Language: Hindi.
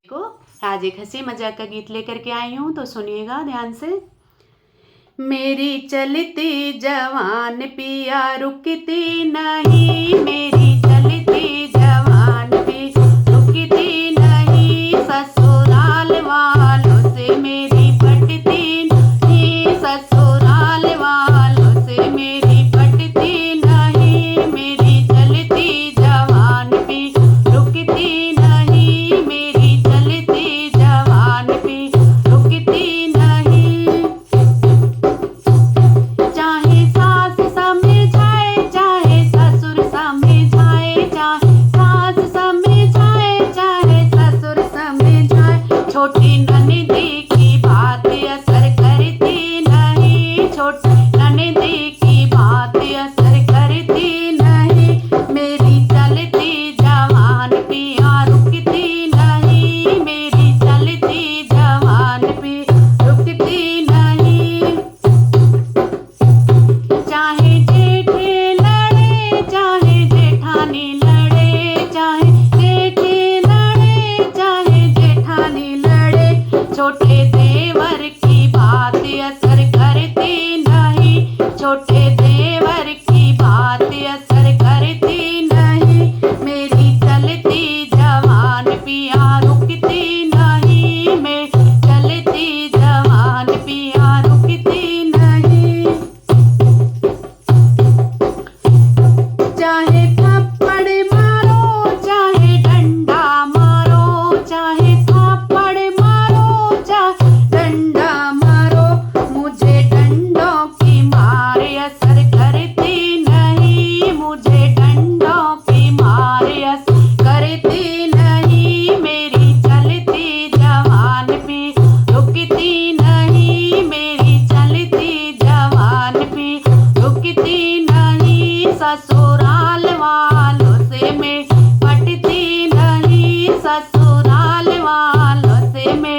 को आज एक हंसी मजाक का गीत लेकर के आई हूँ, तो सुनिएगा ध्यान से। मेरी चलती जवान पिया रुकती नहीं, मेरी चलती जवान पिया रुकती नहीं, ससुराल वालों से मेरी पटती नहीं, ससुराल वालों से मेरी पटती नहीं, मेरी चलती जवान पिया रुकती नहीं, मेरी चलती जवान पिया रुकती नहीं। चाहे सास समझाए चाहे ससुर समझाए, चाहे सास समझाए चाहे ससुर समझाए, छोटी ननदी की बात असर करती नहीं, छोटी ननदी की बात असर करती नहीं, मेरी चलती जवान पिया रुकती नहीं, मेरी चलती जवान पिया रुकती नहीं। चाहे जेठ लड़े चाहे जेठानी लड़े, चाहे जेठ लड़े चाहे जेठानी लड़े, छोटे देवर की बात असर करती नहीं, छोटे देवर की बात असर करती नहीं, मेरी चलती जवान पिया रुकती नहीं, मेरी चलती जवान पिया रुकती नहीं। चाहे थप्पड़ मारो चाहे डंडा मारो, चाहे थप्पड़ मारो चाहे डंडा मारो, मुझे डंडों की मार असर करती नहीं, मुझे डंडों की मार असर करती नहीं, मेरी चलती जवान भी रुकती नहीं, मेरी चलती जवान भी रुकती नहीं, ससुराल वालों से मैं पटती नहीं, ससुराल वालों से मैं